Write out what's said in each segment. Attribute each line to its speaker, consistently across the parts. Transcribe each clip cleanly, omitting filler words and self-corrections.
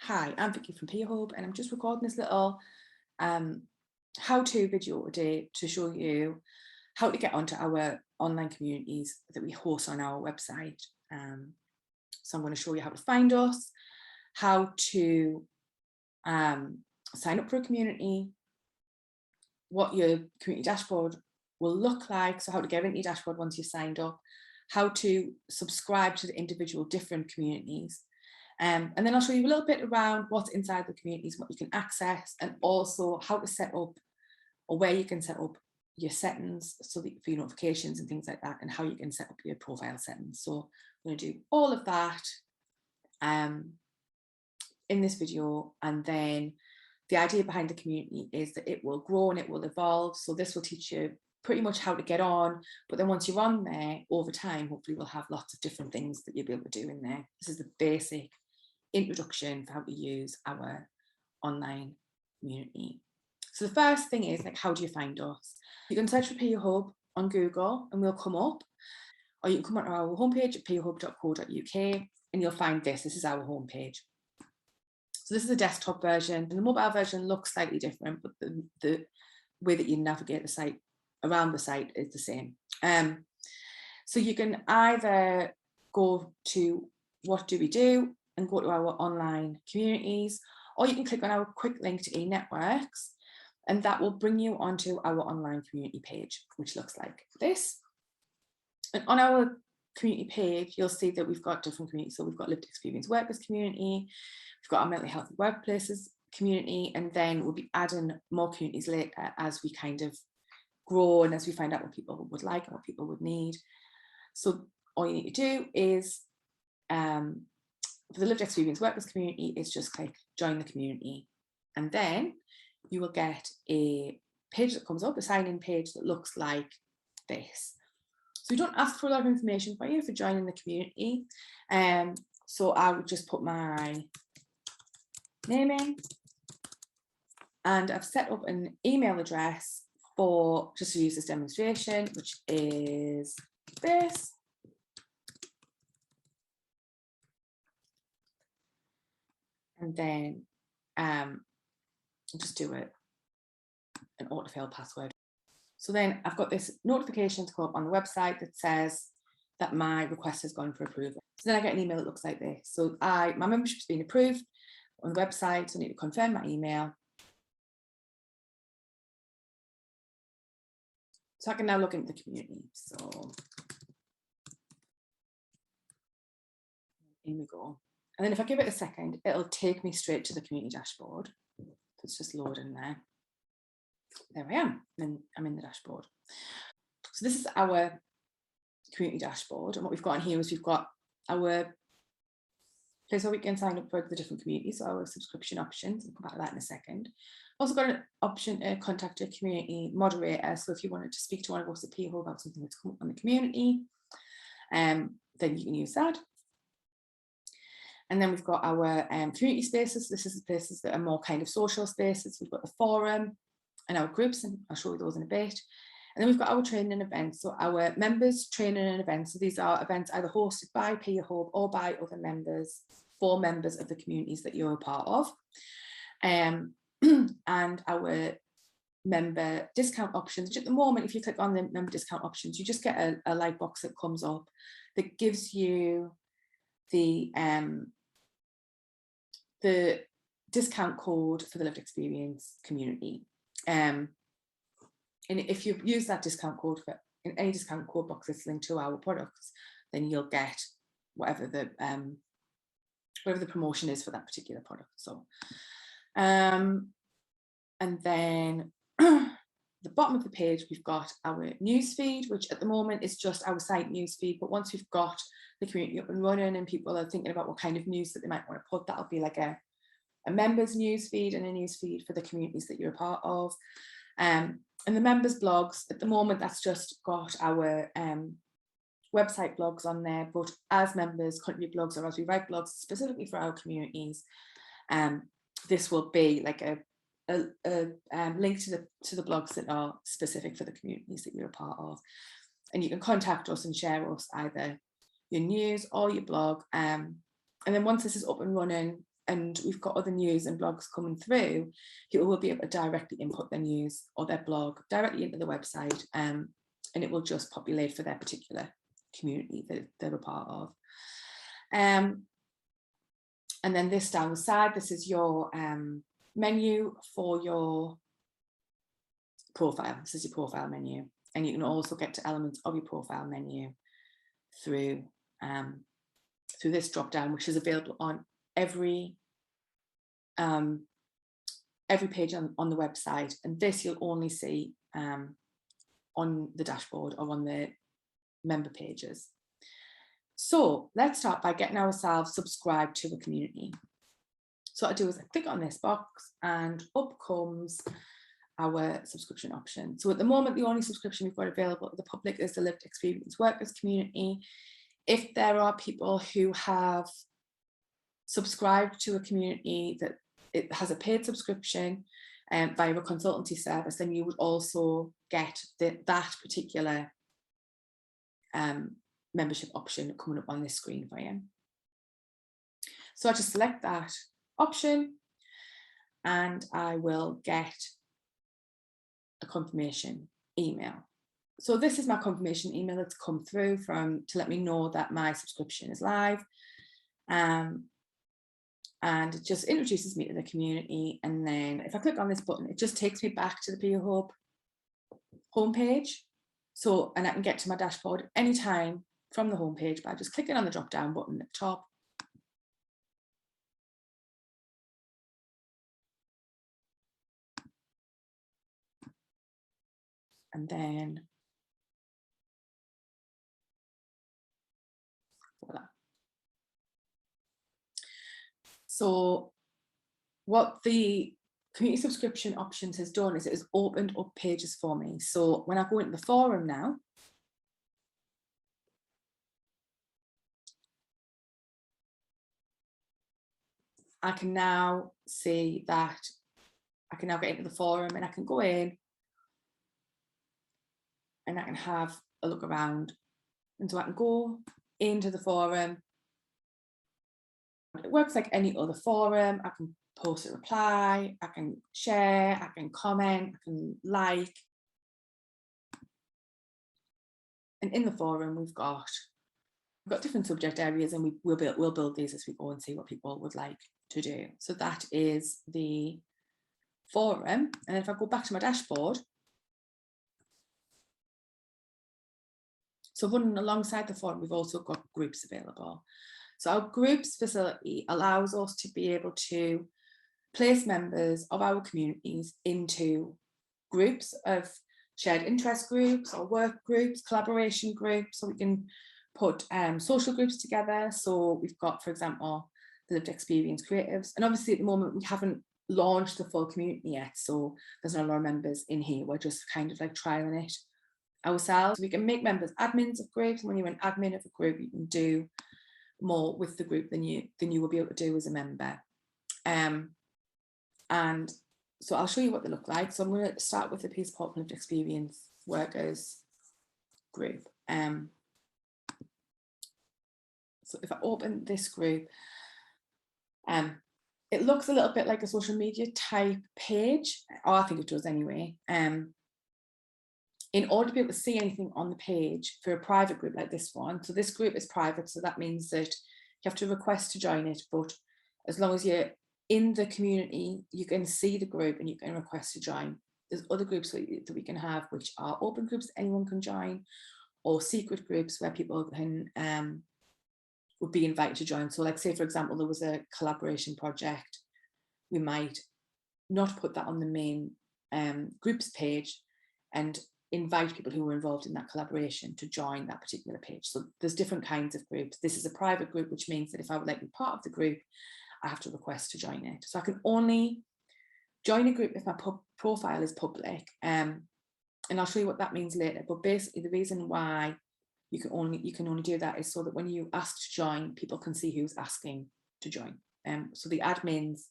Speaker 1: Hi, I'm Vicky from Peer Hub, and I'm just recording this little how-to video today to show you how to get onto our online communities that we host on our website. So I'm going to show you how to find us, how to sign up for a community, what your community dashboard will look like, so how to get into your dashboard once you've signed up, how to subscribe to the individual different communities. And then I'll show you a little bit around what's inside the communities, what you can access, and also how to set up or where you can set up your settings so that for your notifications and things like that, and how you can set up your profile settings. So I'm going to do all of that in this video. And then the idea behind the community is that it will grow and it will evolve. So this will teach you pretty much how to get on, but then once you're on there over time, hopefully we'll have lots of different things that you'll be able to do in there. This is the basic introduction for how to use our online community. So the first thing is, like, how do you find us? You can search for Peer Hub on Google and we'll come up, or you can come onto our homepage at peerhub.co.uk and you'll find this. This is our homepage. So this is a desktop version, and the mobile version looks slightly different, but the way that you navigate the site around the site is the same. So you can either go to what do we do and go to our online communities, or you can click on our quick link to e-networks, and that will bring you onto our online community page, which looks like this. And on our community page, you'll see that we've got different communities. So we've got lived experience workers community, we've got our mental health workplaces community, and then we'll be adding more communities later as we kind of grow and as we find out what people would like and what people would need. So all you need to do is, for the lived experience workers community, is just click join the community, and then you will get a page that comes up, a sign-in page that looks like this. So we don't ask for a lot of information for you for joining the community. So I would just put my name in, and I've set up an email address for just to use this demonstration, which is this. And then just do an autofill password. So then I've got this notification to come up on the website that says that my request has gone for approval. So then I get an email that looks like this. So my membership's been approved on the website, so I need to confirm my email. So I can now log into the community. So in we go. And then if I give it a second, it'll take me straight to the community dashboard. It's just loading there. There I am, and I'm in the dashboard. So this is our community dashboard, and what we've got in here is we've got our place where we can sign up for the different communities, so our subscription options. We'll come back to that in a second. Also got an option to contact a community moderator, so if you wanted to speak to one of us at Peer Hub about something that's come up on the community, then you can use that. And then we've got our community spaces. This is the places that are more kind of social spaces. We've got the forum and our groups, and I'll show you those in a bit. And then we've got our training and events. So our members training and events. So these are events either hosted by Peer Hub or by other members, for members of the communities that you're a part of. And our member discount options, which at the moment, if you click on the member discount options, you just get a light box that comes up that gives you the discount code for the lived experience community. And if you use that discount code for in any discount code box that's linked to our products, then you'll get whatever the promotion is for that particular product. So and then the bottom of the page, we've got our newsfeed, which at the moment is just our site newsfeed. But once we've got the community up and running and people are thinking about what kind of news that they might want to put, that'll be like a members newsfeed and a newsfeed for the communities that you're a part of. And the members blogs, at the moment, that's just got our website blogs on there, but as members contribute blogs or as we write blogs specifically for our communities, this will be like a link to the blogs that are specific for the communities that you're a part of. And you can contact us and share us either your news or your blog. And then once this is up and running, and we've got other news and blogs coming through, people will be able to directly input their news or their blog directly into the website, and it will just populate for their particular community that they're a part of. And then this down the side, this is your menu for your profile. This is your profile menu, and you can also get to elements of your profile menu through this drop down, which is available on every page on the website, and this you'll only see on the dashboard or on the member pages. So let's start by getting ourselves subscribed to a community. So what I do is I click on this box and up comes our subscription option. So at the moment, the only subscription we've got available to the public is the Lived Experience Workers community. If there are people who have subscribed to a community that it has a paid subscription via a consultancy service, then you would also get that particular membership option coming up on this screen for you. So I just select that option and I will get a confirmation email. So this is my confirmation email that's come through to let me know that my subscription is live. And it just introduces me to the community. And then if I click on this button, it just takes me back to the PO Hub homepage. So, and I can get to my dashboard anytime from the homepage by just clicking on the drop down button at the top. And then, voila. So what the community subscription options has done is it has opened up pages for me. So when I go into the forum now, I can now see that I can now get into the forum and I can go in and I can have a look around. And so I can go into the forum. It works like any other forum. I can post a reply, I can share, I can comment, I can like. And in the forum, we've got different subject areas, and we'll build these as we go and see what people would like to do. So that is the forum. And if I go back to my dashboard, so running alongside the forum, we've also got groups available. So our groups facility allows us to be able to place members of our communities into groups of shared interest groups or work groups, collaboration groups, so we can put social groups together. So we've got, for example, the Lived Experience Creatives, and obviously at the moment we haven't launched the full community yet, so there's not a lot of members in here. We're just kind of like trialing it ourselves. We can make members admins of groups, and when you're an admin of a group, you can do more with the group than you will be able to do as a member. And so I'll show you what they look like. So I'm going to start with the Peace Pop Lived Experience Workers group. So if I open this group, it looks a little bit like a social media type page, or I think it does anyway. In order to be able to see anything on the page for a private group like this one, so this group is private, so that means that you have to request to join it, but as long as you're in the community, you can see the group and you can request to join. There's other groups that we can have, which are open groups anyone can join, or secret groups where people can would be invited to join. So like, say for example, there was a collaboration project, we might not put that on the main groups page and invite people who were involved in that collaboration to join that particular page. So there's different kinds of groups. This is a private group, which means that if I would like to be part of the group, I have to request to join it. So I can only join a group if my profile is public. And I'll show you what that means later. But basically the reason why you can only do that is so that when you ask to join, people can see who's asking to join. So the admins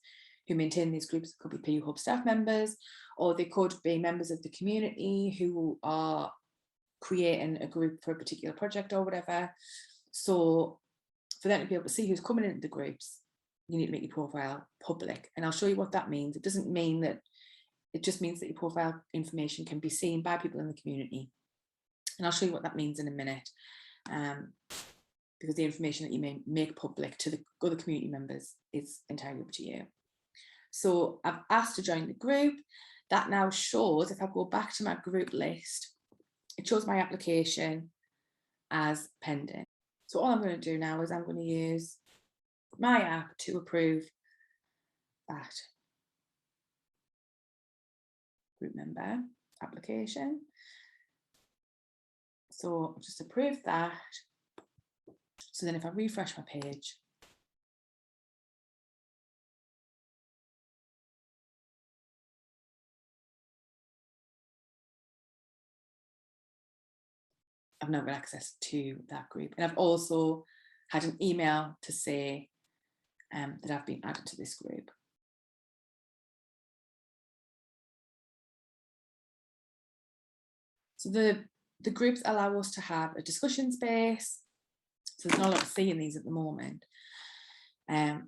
Speaker 1: who maintain these groups could be PU Hub staff members, or they could be members of the community who are creating a group for a particular project or whatever. So for them to be able to see who's coming into the groups, you need to make your profile public. And I'll show you what that means. It doesn't mean that, it just means that your profile information can be seen by people in the community. And I'll show you what that means in a minute, because the information that you may make public to the other community members is entirely up to you. So I've asked to join the group. That now shows, if I go back to my group list, it shows my application as pending. So all I'm going to do now is I'm going to use my app to approve that group member application. So I'll just approve that. So then if I refresh my page, I've now got access to that group. And I've also had an email to say that I've been added to this group. So the groups allow us to have a discussion space. So there's not a lot to see in these at the moment. But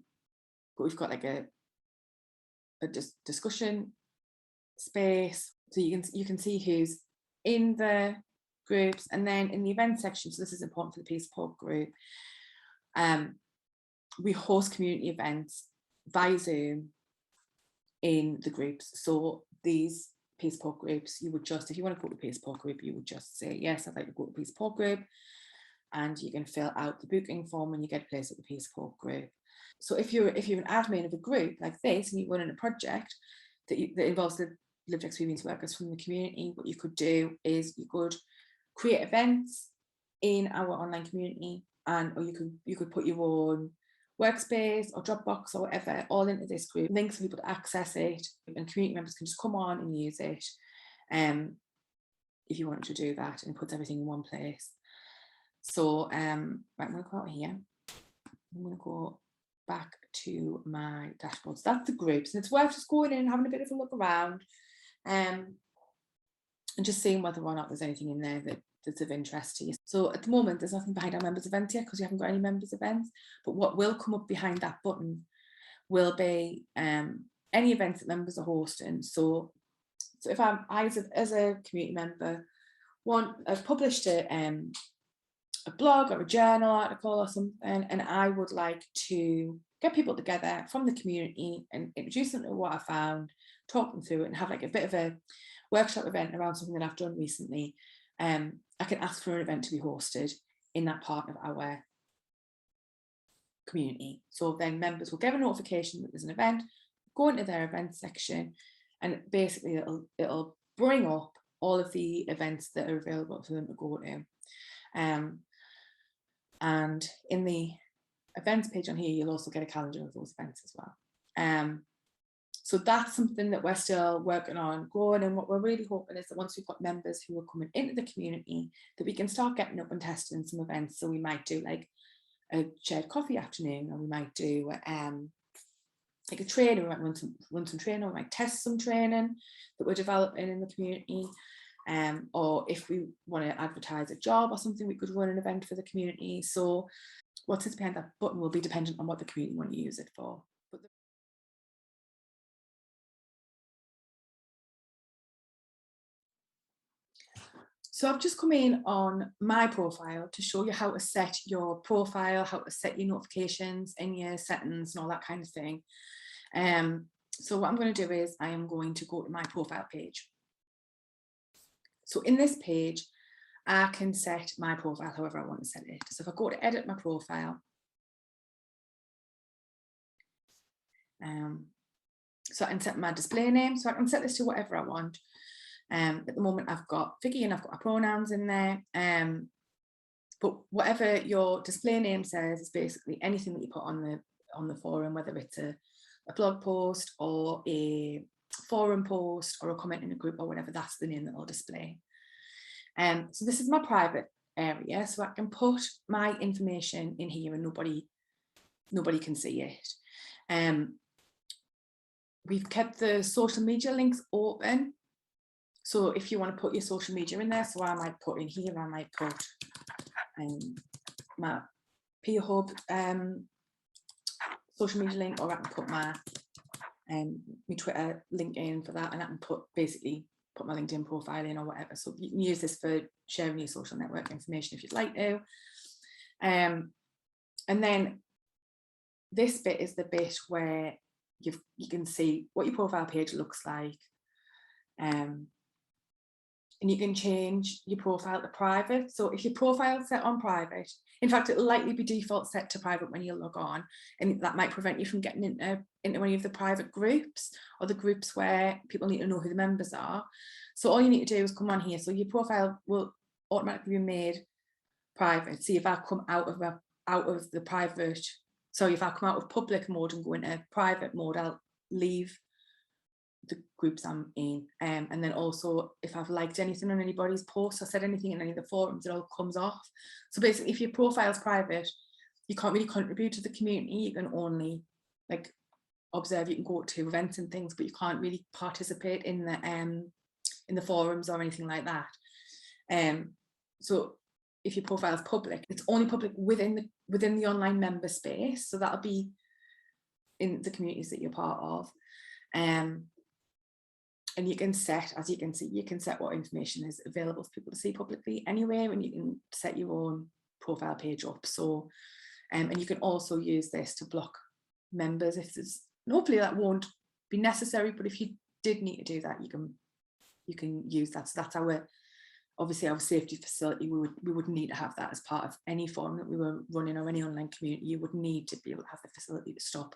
Speaker 1: we've got like a discussion space. So you can see who's in the groups, and then in the event section, so this is important for the Peace Pub group, we host community events via Zoom in the groups. So these Peace Pub groups, you would just, if you want to go to the Peace Pub group, you would just say, yes, I'd like to go to the Peace Pub group, and you can fill out the booking form and you get a place at the Peace Pub group. So if you're an admin of a group like this and you run in a project that involves the lived experience workers from the community, what you could do is you could create events in our online community, or you could put your own workspace or Dropbox or whatever all into this group, links for people to access it, and community members can just come on and use it if you want to do that, and it puts everything in one place. So right, I'm going to go out here. I'm going to go back to my dashboard. So that's the groups, and it's worth just going in and having a bit of a look around and just seeing whether or not there's anything in there that's of interest to you. So at the moment, there's nothing behind our members events yet because we haven't got any members events, but what will come up behind that button will be any events that members are hosting. So if I as a community member I've published a blog or a journal article or something, and I would like to get people together from the community and introduce them to what I found, talk them through it, and have like a bit of a workshop event around something that I've done recently. I can ask for an event to be hosted in that part of our community. So then members will get a notification that there's an event, go into their event section, and basically it'll bring up all of the events that are available for them to go to. And in the events page on here, you'll also get a calendar of those events as well. So that's something that we're still working on growing, and what we're really hoping is that once we've got members who are coming into the community, that we can start getting up and testing some events. So we might do like a shared coffee afternoon, or we might do like a training, we might run some training, or we might test some training that we're developing in the community. Or if we want to advertise a job or something, we could run an event for the community. So what sits behind that button will be dependent on what the community want to use it for. So I've just come in on my profile to show you how to set your profile, how to set your notifications in your settings and all that kind of thing. So what I'm going to do is I am going to go to my profile page. So in this page, I can set my profile however I want to set it. So if I go to edit my profile, so I can set my display name, so I can set this to whatever I want. At the moment, I've got Vicky and I've got my pronouns in there. But whatever your display name says is basically anything that you put on the forum, whether it's a blog post or a forum post or a comment in a group or whatever, that's the name that I'll display. So this is my private area, so I can put my information in here and nobody can see it. We've kept the social media links open. So if you want to put your social media in there, so I might put in here, I might put my Peer Hub social media link, or I can put my Twitter link in for that, and I can basically put my LinkedIn profile in or whatever. So you can use this for sharing your social network information if you'd like to. And then this bit is the bit where you can see what your profile page looks like. And you can change your profile to private. So if your profile is set on private, in fact, it'll likely be default set to private when you log on, and that might prevent you from getting into any of the private groups or the groups where people need to know who the members are. So all you need to do is come on here. So your profile will automatically be made private. See, if I come out of the private, so if I come out of public mode and go into private mode, I'll leave the groups I'm in, and then also if I've liked anything on anybody's post or said anything in any of the forums, it all comes off. So basically, if your profile's private, you can't really contribute to the community. You can only like observe, you can go to events and things, but you can't really participate in the forums or anything like that. So if your profile is public, it's only public within the online member space, so that'll be in the communities that you're part of. And you can set, as you can see, you can set what information is available for people to see publicly anywhere, and you can set your own profile page up. So, and you can also use this to block members if there's, hopefully that won't be necessary, but if you did need to do that, you can use that. So that's obviously our safety facility. We would need to have that as part of any forum that we were running or any online community. You would need to be able to have the facility to stop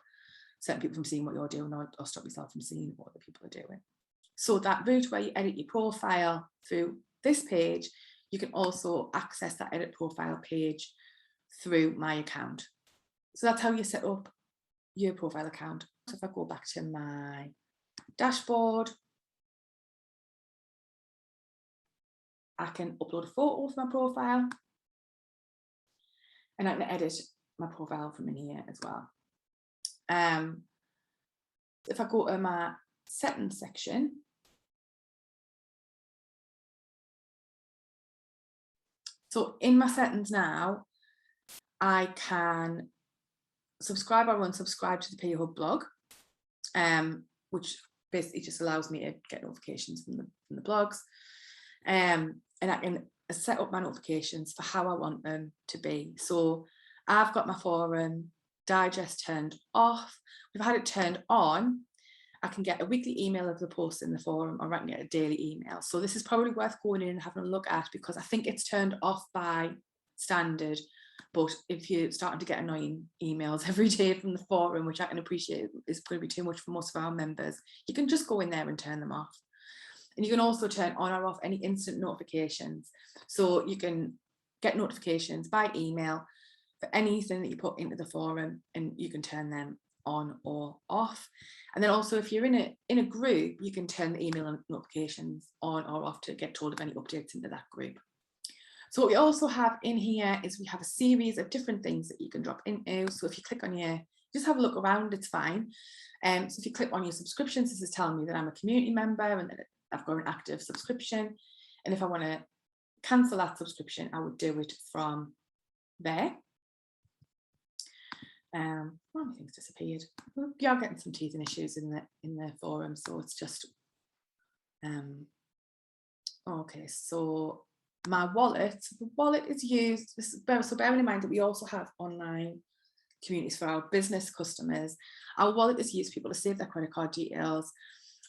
Speaker 1: certain people from seeing what you're doing, or stop yourself from seeing what other people are doing. So that route where you edit your profile through this page, you can also access that edit profile page through my account. So that's how you set up your profile account. So if I go back to my dashboard, I can upload a photo of my profile, and I can edit my profile from in here as well. If I go to my settings section, so in my settings now, I can subscribe or unsubscribe to the PA Hub blog, which basically just allows me to get notifications from the blogs. And I can set up my notifications for how I want them to be. So I've got my forum digest turned off. If I had it turned on, I can get a weekly email of the post in the forum, or I can get a daily email. So this is probably worth going in and having a look at, because I think it's turned off by standard. But if you're starting to get annoying emails every day from the forum, which I can appreciate is going to be too much for most of our members, you can just go in there and turn them off. And you can also turn on or off any instant notifications. So you can get notifications by email for anything that you put into the forum, and you can turn them on or off. And then also, if you're in a group, you can turn the email notifications on or off to get told of any updates into that group. So what we also have in here is we have a series of different things that you can drop into. So if you click on your, just have a look around, it's fine. So if you click on your subscriptions, this is telling me that I'm a community member and that I've got an active subscription. And if I want to cancel that subscription, I would do it from there. One thing's disappeared. We are getting some teething issues in the forum, so it's just okay. So my wallet, the wallet is used. So bearing in mind that we also have online communities for our business customers, our wallet is used for people to save their credit card details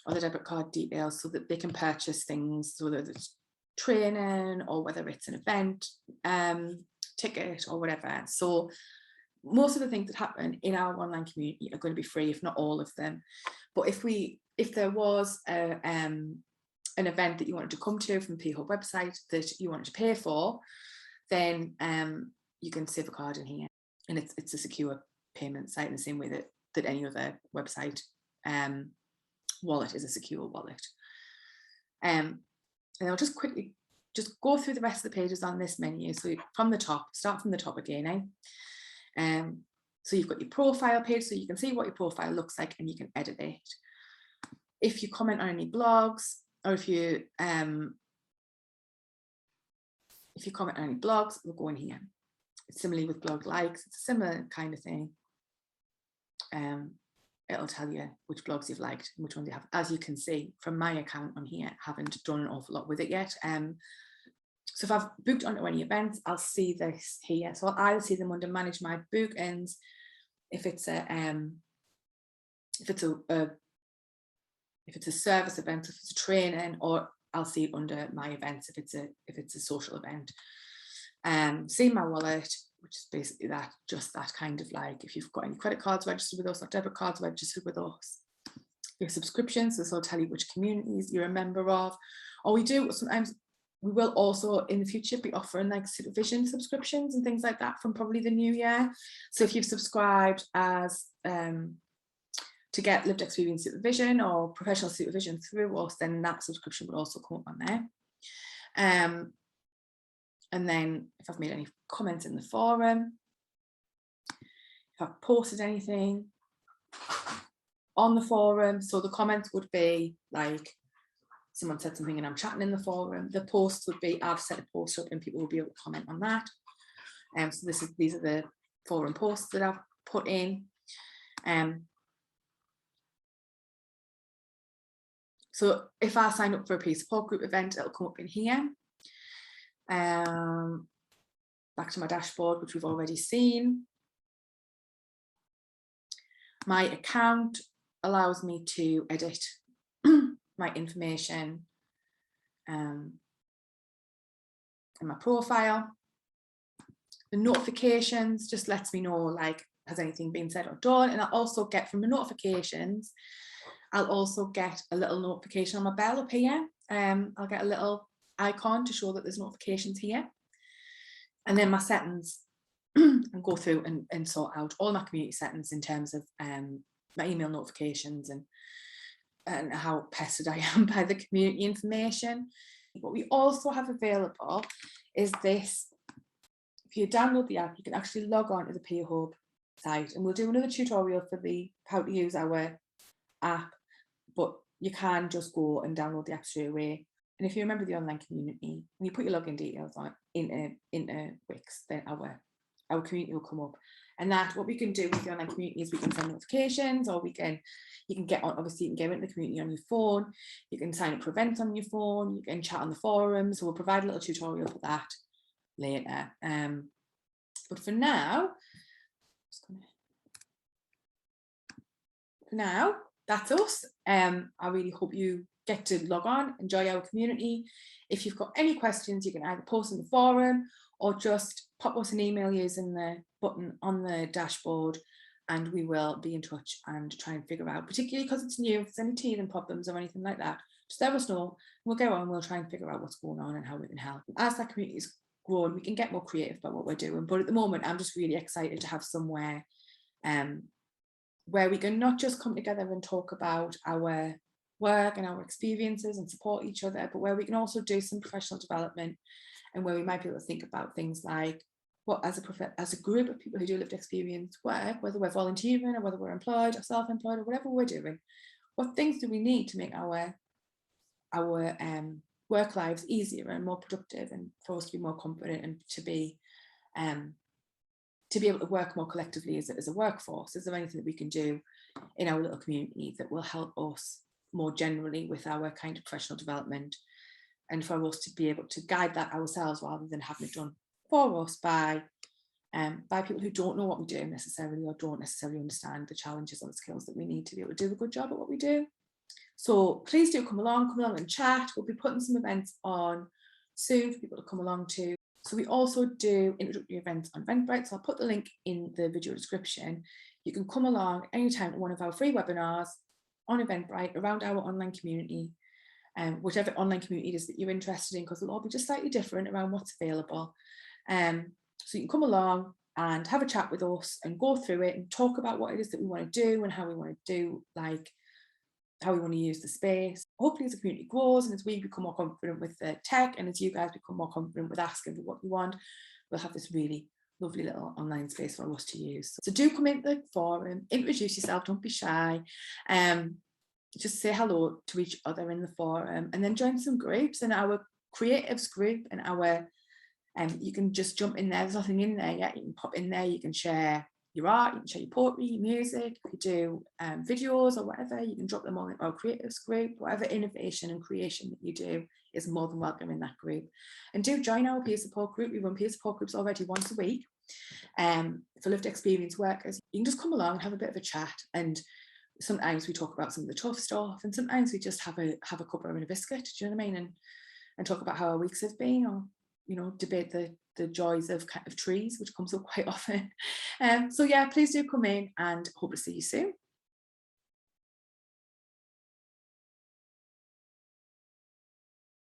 Speaker 1: or their debit card details so that they can purchase things, so whether it's training or whether it's an event ticket or whatever. So most of the things that happen in our online community are going to be free, if not all of them. But if there was an event that you wanted to come to from the PA Hub website that you wanted to pay for, then you can save a card in here, and it's a secure payment site in the same way that any other website wallet is a secure wallet. And I'll just quickly go through the rest of the pages on this menu. So from the top, start from the top again. So you've got your profile page, so you can see what your profile looks like and you can edit it. If you comment on any blogs, or if you comment on any blogs, we'll go in here. Similarly with blog likes, it's a similar kind of thing. it'll tell you which blogs you've liked and which ones you have. As you can see from my account on here, I haven't done an awful lot with it yet. So if I've booked onto any events, I'll see this here. So I'll see them under manage my bookings. If it's a service event, if it's a training, or I'll see it under my events if it's a social event. See my wallet, which is basically that, just that kind of like if you've got any credit cards registered with us or debit cards registered with us. Your subscriptions, this will tell you which communities you're a member of. Or we do sometimes, we will also in the future be offering like supervision subscriptions and things like that from probably the new year. So if you've subscribed as to get lived experience supervision or professional supervision through us, then that subscription would also come up on there. And then if I've made any comments in the forum, if I've posted anything on the forum, so the comments would be like someone said something and I'm chatting in the forum. The posts would be I've set a post up and people will be able to comment on that. So these are the forum posts that I've put in. So if I sign up for a peer support group event, it'll come up in here. Back to my dashboard, which we've already seen. My account allows me to edit my information in my profile. The notifications just lets me know like has anything been said or done, and I'll also get from the notifications, I'll also get a little notification on my bell up here. I'll get a little icon to show that there's notifications here, and then my settings and go through and sort out all my community settings in terms of my email notifications and how pestered I am by the community information. What we also have available is this. If you download the app, you can actually log on to the Peer Hub site, and we'll do another tutorial for how to use our app, but you can just go and download the app straight away. And if you remember the online community, when you put your login details on into Wix, then our community will come up. And that what we can do with the online community is we can send notifications, or you can get on, obviously you can get into the community on your phone, you can sign up for events on your phone, you can chat on the forums. So we'll provide a little tutorial for that later. But for now, that's us. I really hope you get to log on, enjoy our community. If you've got any questions, you can either post in the forum or just pop us an email using the button on the dashboard, and we will be in touch and try and figure out, particularly because it's new, if there's any teething problems or anything like that, just let us know. We'll go on, we'll try and figure out what's going on and how we can help. As that community is growing, we can get more creative about what we're doing. But at the moment, I'm just really excited to have somewhere where we can not just come together and talk about our work and our experiences and support each other, but where we can also do some professional development, and where we might be able to think about things like what as a group of people who do lived experience work, whether we're volunteering or whether we're employed or self-employed or whatever we're doing, what things do we need to make our work lives easier and more productive, and for us to be more confident and to be able to work more collectively as a workforce. Is there anything that we can do in our little community that will help us more generally with our kind of professional development, and for us to be able to guide that ourselves rather than having it done for us by people who don't know what we do necessarily, or don't necessarily understand the challenges or the skills that we need to be able to do a good job at what we do. So please do come along and chat. We'll be putting some events on soon for people to come along to. So we also do introductory events on Eventbrite. So I'll put the link in the video description. You can come along anytime to one of our free webinars on Eventbrite around our online community, whichever online community it is that you're interested in, because they'll all be just slightly different around what's available. So you can come along and have a chat with us and go through it and talk about what it is that we want to do and how we want to do, like how we want to use the space. Hopefully as the community grows and as we become more confident with the tech, and as you guys become more confident with asking for what you want, we'll have this really lovely little online space for us to use. So do come into the forum, introduce yourself, don't be shy. Just say hello to each other in the forum, and then join some groups in our creatives group, and our you can just jump in there. There's nothing in there yet. You can pop in there, you can share your art, you can share your poetry, your music. If you do videos or whatever, you can drop them all in our creatives group. Whatever innovation and creation that you do is more than welcome in that group. And do join our peer support group. We run peer support groups already once a week for lived experience workers. You can just come along and have a bit of a chat, and sometimes we talk about some of the tough stuff, and sometimes we just have a cuppa and a biscuit, do you know what I mean, and talk about how our weeks have been, or debate the joys of trees, which comes up quite often. So yeah, please do come in, and hope to see you soon.